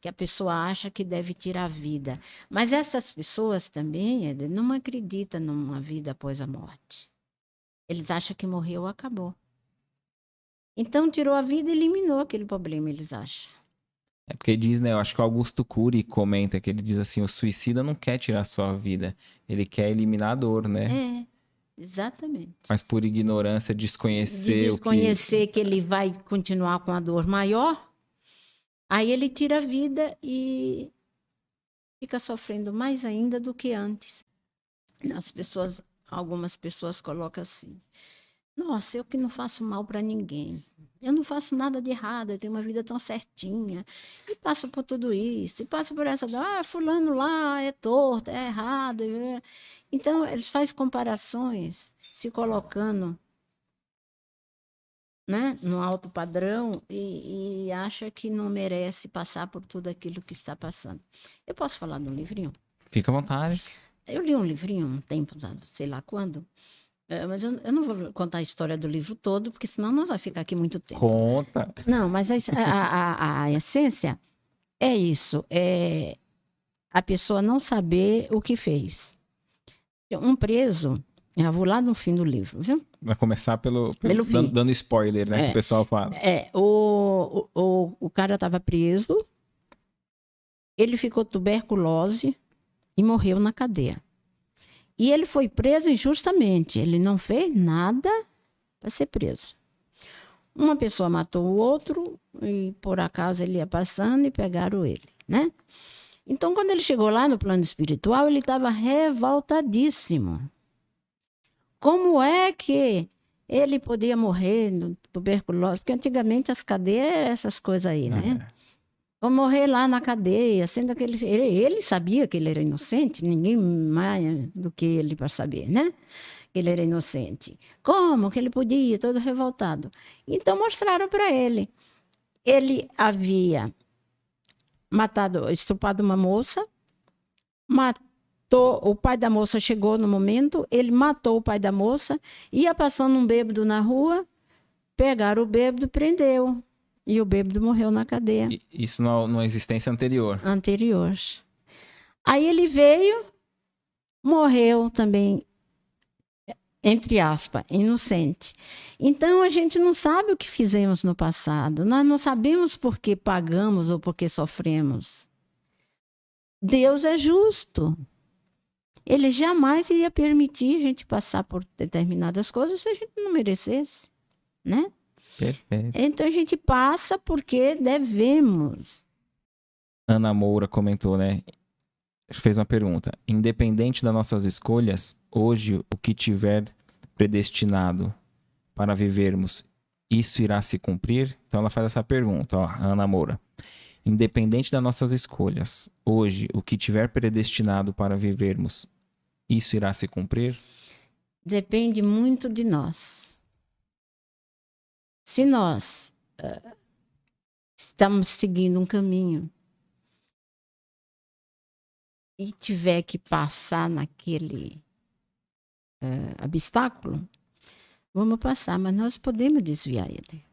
S1: Que a pessoa acha que deve tirar a vida. Mas essas pessoas também não acreditam numa vida após a morte. Eles acham que morreu, acabou. Então, tirou a vida e eliminou aquele problema, eles acham.
S2: É porque diz, né? Eu acho que o Augusto Cury comenta que ele diz assim: o suicida não quer tirar a sua vida, ele quer eliminar a dor, né?
S1: Exatamente.
S2: Mas por ignorância, desconhecer
S1: que ele vai continuar com a dor maior, aí ele tira a vida e fica sofrendo mais ainda do que antes. Algumas pessoas colocam assim: nossa, eu que não faço mal para ninguém. Eu não faço nada de errado, eu tenho uma vida tão certinha. E passo por tudo isso, e passo por essa... fulano lá é torto, é errado. Então, eles fazem comparações, se colocando, né, no alto padrão e acha que não merece passar por tudo aquilo que está passando. Eu posso falar de um livrinho?
S2: Fica à vontade.
S1: Eu li um livrinho um tempo, sei lá quando... mas eu não vou contar a história do livro todo, porque senão nós vamos ficar aqui muito tempo.
S2: Conta.
S1: Não, mas a essência é isso. É a pessoa não saber o que fez. Um preso, eu vou lá no fim do livro, viu?
S2: Vai começar pelo
S1: fim.
S2: Dando spoiler, né? Que o pessoal fala.
S1: O cara estava preso, ele ficou tuberculose e morreu na cadeia. E ele foi preso injustamente. Ele não fez nada para ser preso. Uma pessoa matou o outro e, por acaso, ele ia passando e pegaram ele, né? Então, quando ele chegou lá no plano espiritual, ele estava revoltadíssimo. Como é que ele podia morrer no tuberculose? Porque antigamente as cadeias eram essas coisas aí, né? Vou morrer lá na cadeia, sendo que ele sabia que ele era inocente, ninguém mais do que ele para saber, né? Que ele era inocente. Como que ele podia, todo revoltado? Então mostraram para ele. Ele havia estuprado uma moça, o pai da moça chegou no momento, ele matou o pai da moça, ia passando um bêbado na rua, pegaram o bêbado e prendeu. E o bêbado morreu na cadeia.
S2: Isso numa existência anterior.
S1: Anterior. Aí ele veio, morreu também, entre aspas, inocente. Então a gente não sabe o que fizemos no passado. Nós não sabemos por que pagamos ou por que sofremos. Deus é justo. Ele jamais iria permitir a gente passar por determinadas coisas se a gente não merecesse, né?
S2: Perfeito.
S1: Então a gente passa porque devemos.
S2: Ana Moura comentou, né? Fez uma pergunta. Independente das nossas escolhas, hoje o que tiver predestinado para vivermos, isso irá se cumprir? Então ela faz essa pergunta, ó, Ana Moura. Independente das nossas escolhas, hoje o que tiver predestinado para vivermos, isso irá se cumprir?
S1: Depende muito de nós. se nós estamos seguindo um caminho e tiver que passar naquele obstáculo, vamos passar, mas nós podemos desviar ele.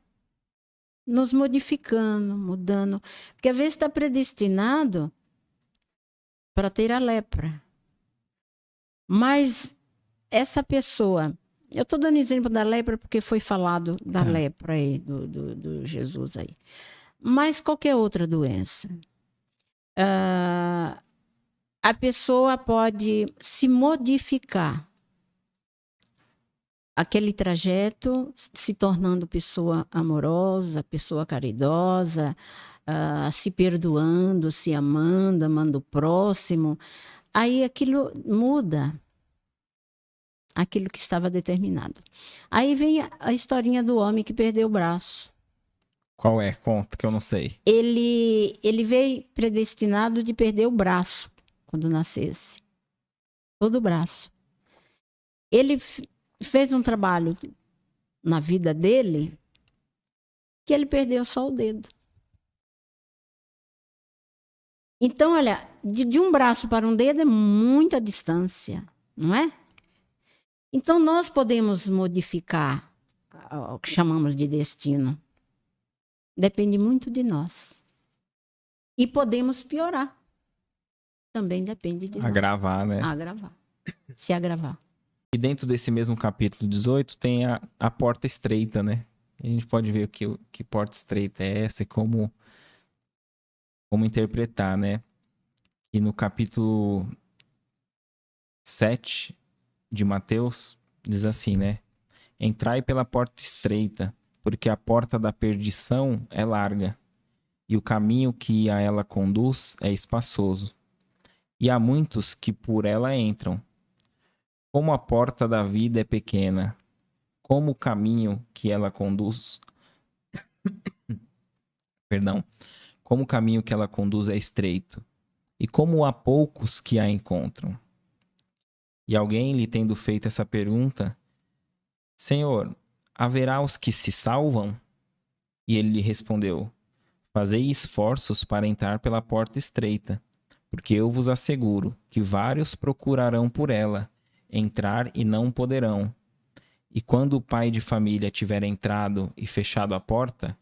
S1: Nos modificando, mudando. Porque às vezes está predestinado para ter a lepra. Mas essa pessoa... Eu estou dando exemplo da lepra porque foi falado da lepra aí, do Jesus aí. Mas qualquer outra doença. A pessoa pode se modificar. Aquele trajeto, se tornando pessoa amorosa, pessoa caridosa, se perdoando, se amando, amando o próximo. Aí aquilo muda, aquilo que estava determinado. Aí vem a historinha do homem que perdeu o braço.
S2: Qual é? Conta, que eu não sei.
S1: Ele veio predestinado de perder o braço quando nascesse. Todo o braço. Ele fez um trabalho na vida dele que ele perdeu só o dedo. Então, olha, de um braço para um dedo é muita distância, não é? Então, nós podemos modificar o que chamamos de destino. Depende muito de nós. E podemos piorar. Também depende de nós.
S2: Agravar, né?
S1: Agravar. Se agravar.
S2: E dentro desse mesmo capítulo 18 tem a porta estreita, né? E a gente pode ver que porta estreita é essa e como interpretar, né? E no capítulo 7 de Mateus diz assim, né? Entrai pela porta estreita, porque a porta da perdição é larga, e o caminho que a ela conduz é espaçoso. E há muitos que por ela entram. Como a porta da vida é pequena, como o caminho que ela conduz... Perdão. Como o caminho que ela conduz é estreito, e como há poucos que a encontram. E alguém lhe tendo feito essa pergunta, Senhor, haverá os que se salvam? E ele lhe respondeu, fazei esforços para entrar pela porta estreita, porque eu vos asseguro que vários procurarão por ela, entrar e não poderão. E quando o pai de família tiver entrado e fechado a porta,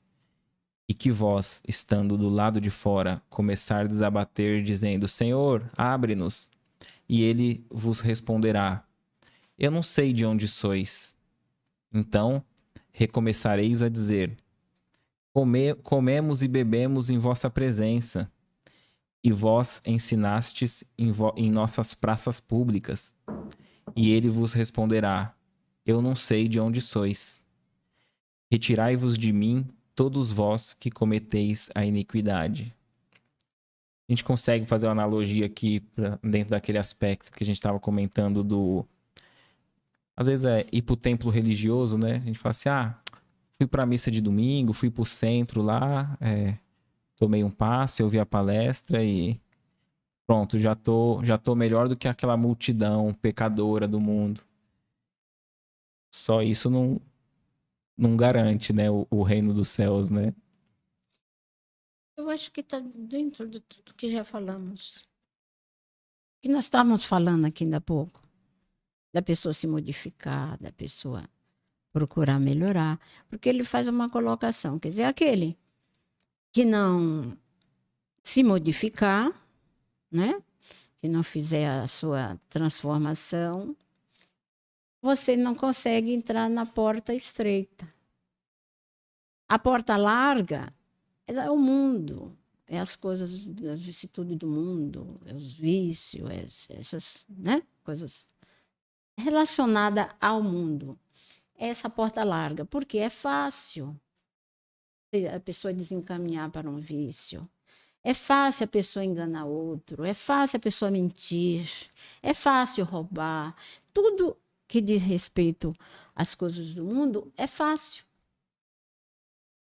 S2: e que vós, estando do lado de fora, começardes a bater, dizendo, Senhor, abre-nos, e ele vos responderá, eu não sei de onde sois. Então, recomeçareis a dizer, comemos e bebemos em vossa presença, e vós ensinastes em nossas praças públicas. E ele vos responderá, eu não sei de onde sois. Retirai-vos de mim, todos vós que cometeis a iniquidade. A gente consegue fazer uma analogia aqui dentro daquele aspecto que a gente estava comentando do... Às vezes é ir para o templo religioso, né? A gente fala assim, fui para a missa de domingo, fui para o centro lá, tomei um passe, ouvi a palestra e pronto, já tô melhor do que aquela multidão pecadora do mundo. Só isso não garante, né, o reino dos céus, né?
S1: Eu acho que está dentro de tudo que já falamos. Que nós estávamos falando aqui ainda há pouco. Da pessoa se modificar, da pessoa procurar melhorar. Porque ele faz uma colocação. Quer dizer, aquele que não se modificar, né? Que não fizer a sua transformação, você não consegue entrar na porta estreita. A porta larga é o mundo, é as coisas, as vicissitudes do mundo, é os vícios, essas, né, coisas relacionadas ao mundo. Essa porta larga, porque é fácil a pessoa desencaminhar para um vício. É fácil a pessoa enganar outro, é fácil a pessoa mentir, é fácil roubar. Tudo que diz respeito às coisas do mundo é fácil.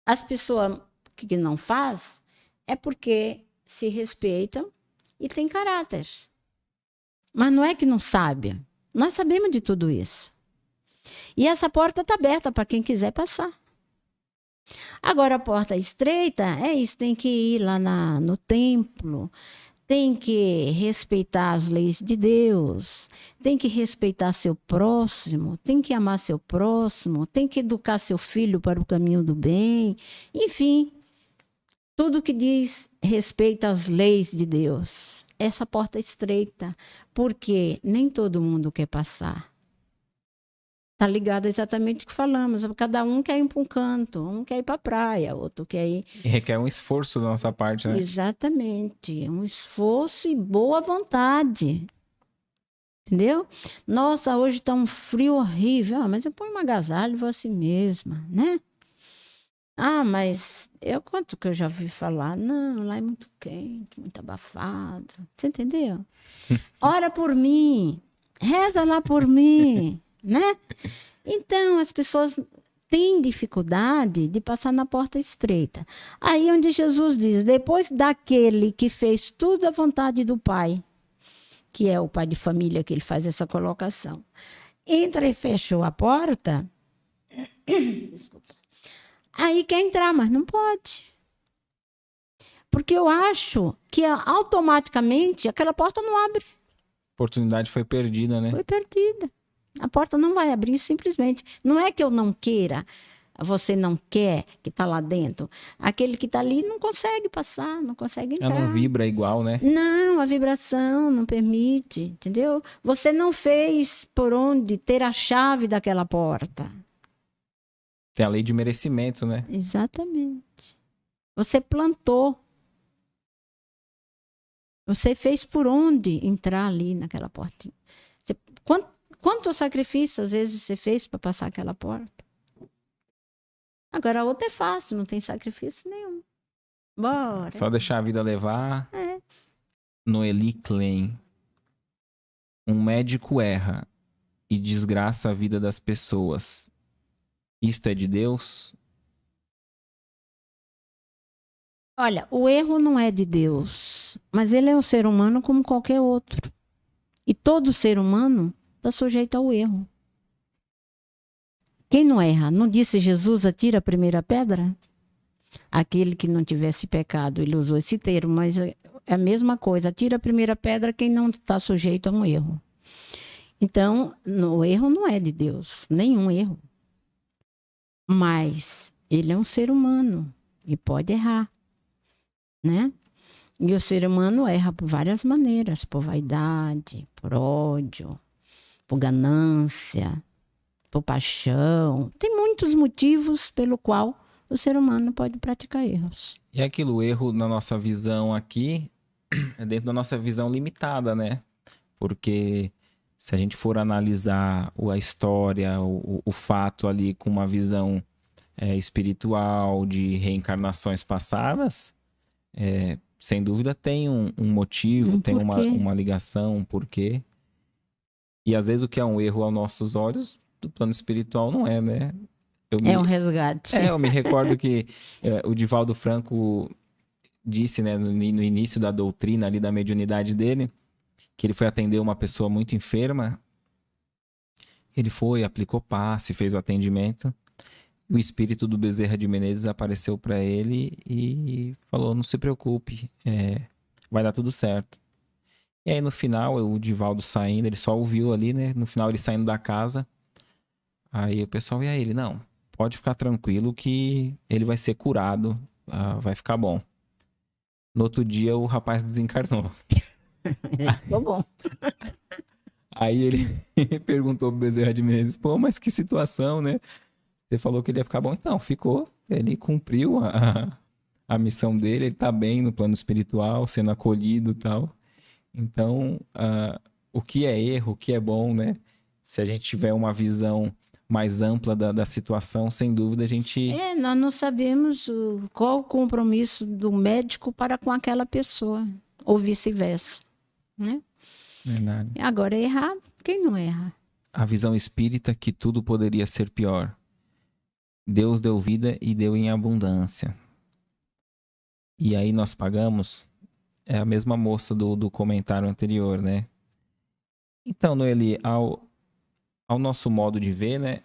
S1: As pessoas que não faz é porque se respeitam e têm caráter. Mas não é que não sabe. Nós sabemos de tudo isso. E essa porta está aberta para quem quiser passar. Agora, a porta estreita é isso, tem que ir lá no templo, tem que respeitar as leis de Deus, tem que respeitar seu próximo, tem que amar seu próximo, tem que educar seu filho para o caminho do bem, enfim, tudo que diz respeito às leis de Deus. Essa porta é estreita, porque nem todo mundo quer passar. Está ligado exatamente o que falamos. Cada um quer ir para um canto, um quer ir para a praia, outro quer ir.
S2: E requer um esforço da nossa parte, né?
S1: Exatamente. Um esforço e boa vontade. Entendeu? Nossa, hoje está um frio horrível. Ah, mas eu ponho uma agasalho e vou assim mesma, né? Ah, mas quanto que eu já ouvi falar? Não, lá é muito quente, muito abafado. Você entendeu? Ora por mim, reza lá por mim, né? Então, as pessoas têm dificuldade de passar na porta estreita. Aí onde Jesus diz, depois daquele que fez tudo à vontade do Pai, que é o pai de família que ele faz essa colocação, entra e fechou a porta, desculpa, aí quer entrar, mas não pode. Porque eu acho que automaticamente aquela porta não abre.
S2: A oportunidade foi perdida, né?
S1: Foi perdida. A porta não vai abrir simplesmente. Não é que eu não queira, você não quer que está lá dentro. Aquele que está ali não consegue passar, não consegue entrar.
S2: Ela não vibra igual, né?
S1: Não, a vibração não permite, entendeu? Você não fez por onde ter a chave daquela porta.
S2: Tem a lei de merecimento, né?
S1: Exatamente. Você plantou. Você fez por onde entrar ali naquela portinha. Quanto sacrifício, às vezes, você fez para passar aquela porta? Agora, a outra é fácil, não tem sacrifício nenhum. Bora.
S2: Só deixar a vida levar.
S1: É.
S2: Noeli Klein. Um médico erra e desgraça a vida das pessoas. Isto é de Deus?
S1: Olha, o erro não é de Deus, mas ele é um ser humano como qualquer outro. E todo ser humano está sujeito ao erro. Quem não erra? Não disse Jesus, atira a primeira pedra? Aquele que não tivesse pecado, ele usou esse termo, mas é a mesma coisa. Atira a primeira pedra quem não está sujeito a um erro. Então, o erro não é de Deus, nenhum erro. Mas ele é um ser humano e pode errar, né? E o ser humano erra por várias maneiras, por vaidade, por ódio, por ganância, por paixão. Tem muitos motivos pelo qual o ser humano pode praticar erros.
S2: E aquilo, o erro na nossa visão aqui, é dentro da nossa visão limitada, né? Porque se a gente for analisar a história, o fato ali com uma visão espiritual de reencarnações passadas, sem dúvida tem um motivo, tem uma ligação, um porquê. E às vezes o que é um erro aos nossos olhos, do plano espiritual não é, né?
S1: É um resgate.
S2: Eu me recordo que o Divaldo Franco disse, né, no início da doutrina ali da mediunidade dele, que ele foi atender uma pessoa muito enferma. Ele foi, aplicou passe, fez o atendimento. O espírito do Bezerra de Menezes apareceu para ele e falou, não se preocupe, vai dar tudo certo. E aí no final, o Divaldo saindo, ele só ouviu ali, né? No final ele saindo da casa. Aí o pessoal ia ele, não, pode ficar tranquilo que ele vai ser curado, vai ficar bom. No outro dia o rapaz desencarnou.
S1: Ficou bom.
S2: Aí ele perguntou pro Bezerra de Menezes, pô, mas que situação, né? Você falou que ele ia ficar bom, então, ficou. Ele cumpriu a missão dele, ele tá bem no plano espiritual, sendo acolhido e tal. Então, o que é erro, o que é bom, né? Se a gente tiver uma visão mais ampla da situação, sem dúvida a gente...
S1: Nós não sabemos qual o compromisso do médico para com aquela pessoa, ou vice-versa, né?
S2: Verdade.
S1: Agora é errado, quem não erra?
S2: A visão espírita que tudo poderia ser pior. Deus deu vida e deu em abundância. E aí nós pagamos... É a mesma moça do comentário anterior, né? Então, Noeli, ao nosso modo de ver, né?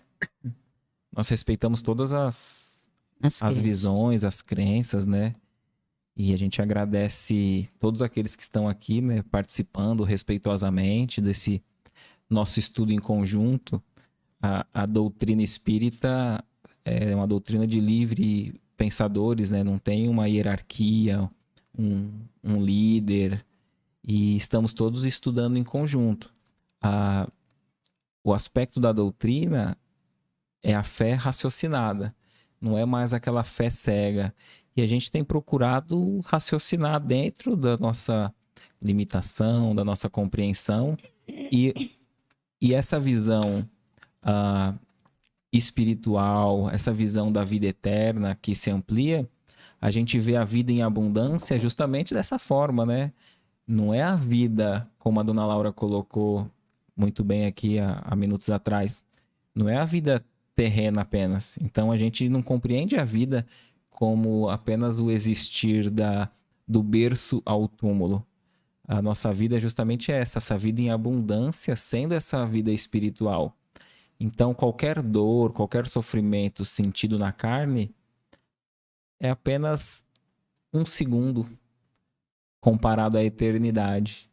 S2: Nós respeitamos todas as
S1: As
S2: as
S1: crenças.
S2: visões, as crenças, né? E a gente agradece todos aqueles que estão aqui, né, participando respeitosamente desse nosso estudo em conjunto. A doutrina espírita é uma doutrina de livre pensadores, né? Não tem uma hierarquia, um líder, e estamos todos estudando em conjunto. O aspecto da doutrina é a fé raciocinada, não é mais aquela fé cega. E a gente tem procurado raciocinar dentro da nossa limitação, da nossa compreensão, e essa visão ah, espiritual, essa visão da vida eterna que se amplia, a gente vê a vida em abundância justamente dessa forma, né? Não é a vida, como a dona Laura colocou muito bem aqui há minutos atrás, não é a vida terrena apenas. Então a gente não compreende a vida como apenas o existir do berço ao túmulo. A nossa vida é justamente essa vida em abundância, sendo essa vida espiritual. Então, qualquer dor, qualquer sofrimento sentido na carne é apenas um segundo comparado à eternidade,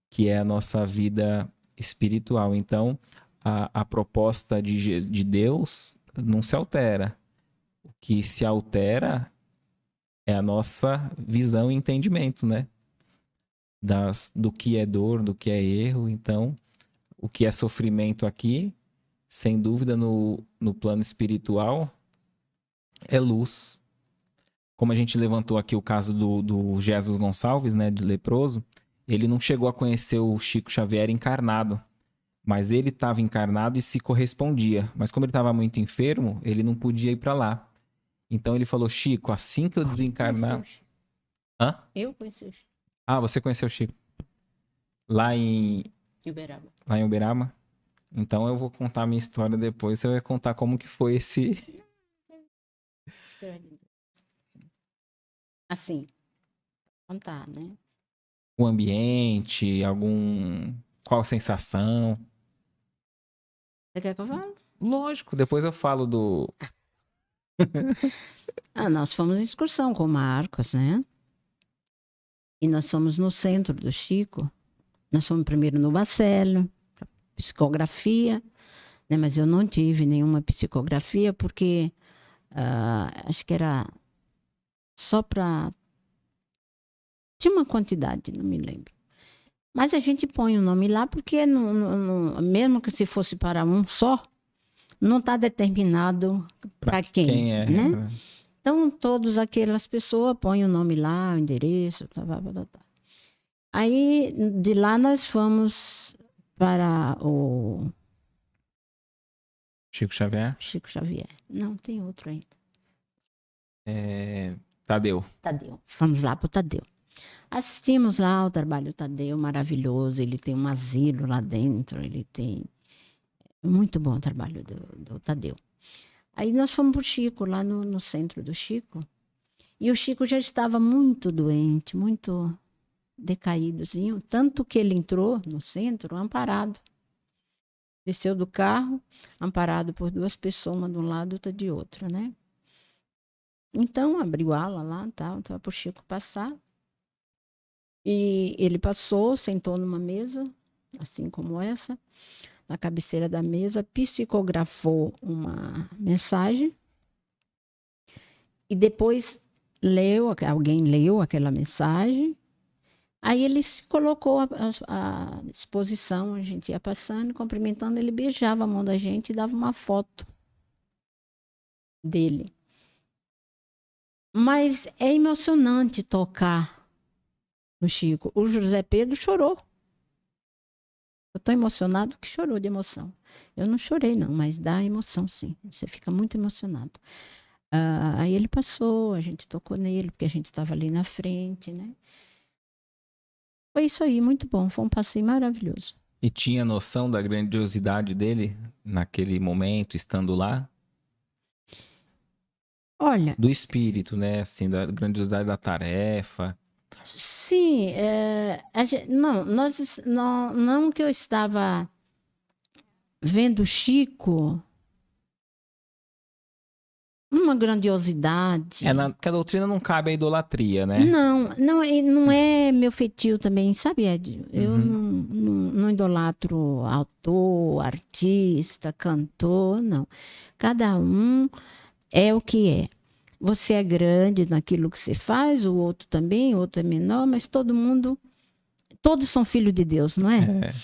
S2: que é a nossa vida espiritual. Então, a proposta de Deus não se altera. O que se altera é a nossa visão e entendimento, né? Do que é dor, do que é erro. Então, o que é sofrimento aqui, sem dúvida, no plano espiritual, é luz. Como a gente levantou aqui o caso do Jesus Gonçalves, né, de leproso, ele não chegou a conhecer o Chico Xavier encarnado, mas ele estava encarnado e se correspondia. Mas como ele estava muito enfermo, ele não podia ir para lá. Então ele falou: Chico, assim que eu desencarnar... Hã?
S1: Eu conheci o Chico.
S2: Ah, você conheceu o Chico? Lá em
S1: Uberaba.
S2: Lá em Uberaba? Então eu vou contar a minha história depois. Você vai contar como que foi
S1: Assim, contar, né?
S2: o ambiente, qual sensação.
S1: Você quer que eu fale?
S2: Lógico, depois eu falo do...
S1: Nós fomos em excursão com o Marcos, né? E nós fomos no centro do Chico. Nós fomos primeiro no Bacelo, psicografia, né? Mas eu não tive nenhuma psicografia porque acho que era só para... Tinha uma quantidade, não me lembro. Mas a gente põe o nome lá porque, mesmo que se fosse para um só, não está determinado para quem,
S2: é,
S1: né? Então, todas aquelas pessoas põem o nome lá, o endereço, tá. Aí, de lá, nós fomos para o...
S2: Chico Xavier?
S1: Chico Xavier. Não, tem outro ainda.
S2: Tadeu.
S1: Tadeu. Fomos lá para o Tadeu. Assistimos lá o trabalho do Tadeu, maravilhoso. Ele tem um asilo lá dentro, ele tem... Muito bom o trabalho do Tadeu. Aí nós fomos para o Chico, lá no centro do Chico. E o Chico já estava muito doente, muito decaídozinho. Tanto que ele entrou no centro amparado. Desceu do carro, amparado por duas pessoas, uma de um lado e outra de outro, né? Então, abriu a ala lá, estava para o Chico passar. E ele passou, sentou numa mesa, assim como essa, na cabeceira da mesa, psicografou uma mensagem e depois alguém leu aquela mensagem. Aí ele se colocou à disposição, a gente ia passando, cumprimentando, ele beijava a mão da gente e dava uma foto dele. Mas é emocionante tocar no Chico. O José Pedro chorou. Eu estou emocionado que chorou de emoção. Eu não chorei, não, mas dá emoção, sim. Você fica muito emocionado. Aí ele passou, a gente tocou nele, porque a gente estava ali na frente, né? Foi isso aí, muito bom. Foi um passeio maravilhoso.
S2: E tinha noção da grandiosidade dele naquele momento, estando lá?
S1: Olha...
S2: Do espírito, né? Assim, da grandiosidade da tarefa.
S1: Sim, não que eu estava vendo Chico uma grandiosidade.
S2: Porque a doutrina não cabe à idolatria, né?
S1: Não é meu feitio também, sabe, Ed? Eu
S2: Uhum.
S1: não idolatro autor, artista, cantor, não. Cada um é o que é. Você é grande naquilo que você faz, o outro também, o outro é menor, mas todos são filhos de Deus, não é?
S2: É.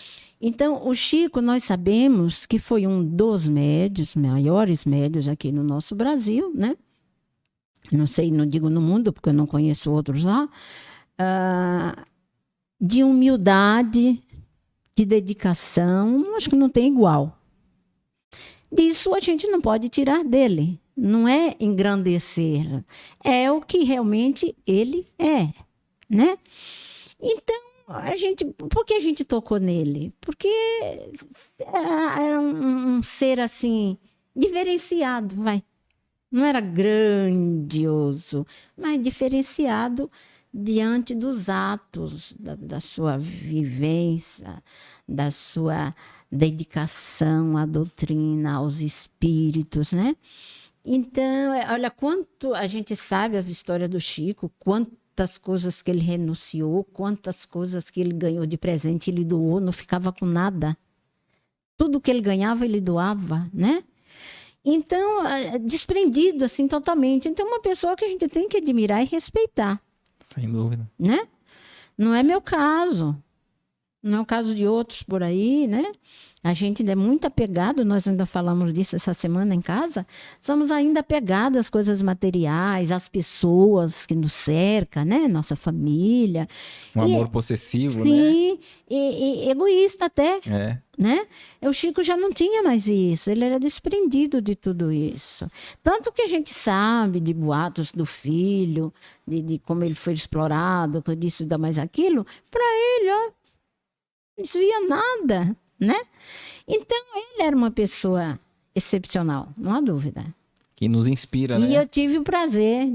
S1: Então, o Chico, nós sabemos que foi um dos médios, maiores médios aqui no nosso Brasil, né? Não sei, não digo no mundo, porque eu não conheço outros lá, de humildade, de dedicação, acho que não tem igual. Disso a gente não pode tirar dele. Não é engrandecer, é o que realmente ele é, né? Então, por que a gente tocou nele? Porque era um ser assim, diferenciado, vai. Não era grandioso, mas diferenciado diante dos atos da sua vivência, da sua dedicação à doutrina, aos espíritos, né? Então, olha quanto a gente sabe as histórias do Chico, quantas coisas que ele renunciou, quantas coisas que ele ganhou de presente, ele doou, não ficava com nada. Tudo que ele ganhava, ele doava, né? Então, desprendido assim totalmente. Então, uma pessoa que a gente tem que admirar e respeitar.
S2: Sem dúvida.
S1: Né? Não é meu caso. Não é o caso de outros por aí, né? A gente ainda é muito apegado, nós ainda falamos disso essa semana em casa, somos ainda apegados às coisas materiais, às pessoas que nos cercam, né? Nossa família.
S2: Um amor possessivo, né?
S1: Sim, e egoísta até,
S2: É.
S1: né? O Chico já não tinha mais isso, ele era desprendido de tudo isso. Tanto que a gente sabe de boatos do filho, de como ele foi explorado, disso e da mais aquilo, para ele, ó, não dizia nada, né? Então, ele era uma pessoa excepcional, não há dúvida.
S2: Que nos inspira, né?
S1: E eu tive o prazer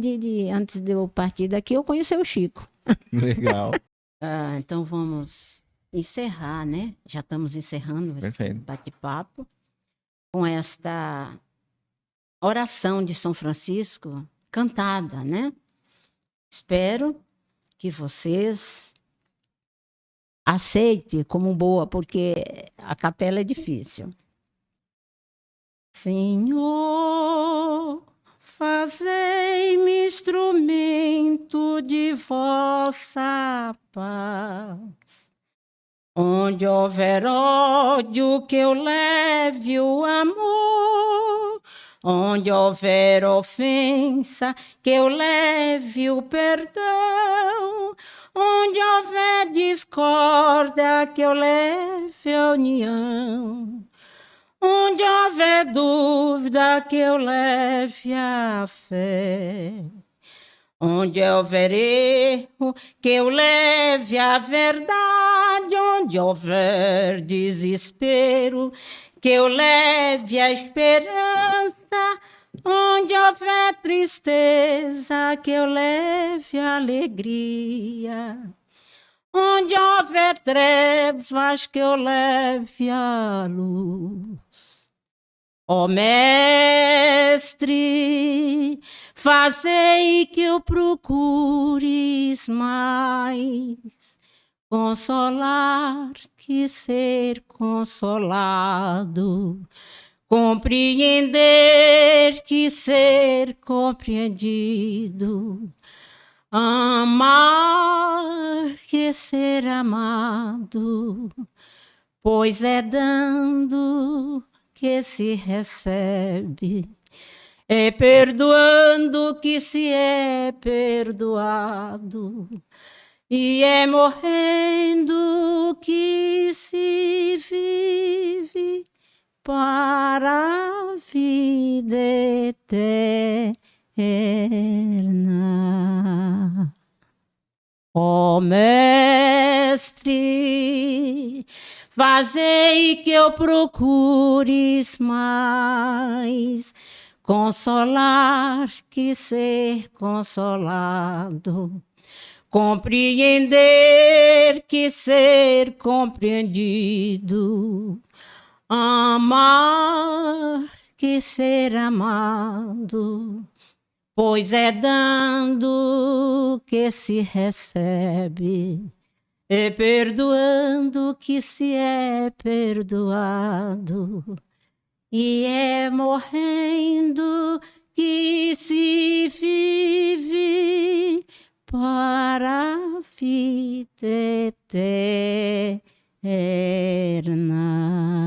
S1: antes de eu partir daqui, eu conhecer o Chico.
S2: Legal.
S1: Então, vamos encerrar, né? Já estamos encerrando esse
S2: Perfeito.
S1: bate-papo com esta oração de São Francisco cantada, né? Espero que vocês aceite como boa, porque a capela é difícil. Senhor, fazei-me instrumento de vossa paz. Onde houver ódio, que eu leve o amor. Onde houver ofensa, que eu leve o perdão. Onde houver discórdia, que eu leve a união. Onde houver dúvida, que eu leve a fé. Onde houver erro, que eu leve a verdade. Onde houver desespero, que eu leve a esperança. Onde houver tristeza, que eu leve a alegria. Onde houver trevas, que eu leve a luz. Ó Mestre, fazei que eu procures mais consolar que ser consolado, compreender que ser compreendido, amar que ser amado, pois é dando que se recebe, é perdoando que se é perdoado, e é morrendo que se vive para a vida eterna. Ó Mestre, fazei que eu procures mais consolar que ser consolado, compreender que ser compreendido, amar que ser amado, pois é dando que se recebe, é perdoando que se é perdoado, e é morrendo que se vive para a vida eterna.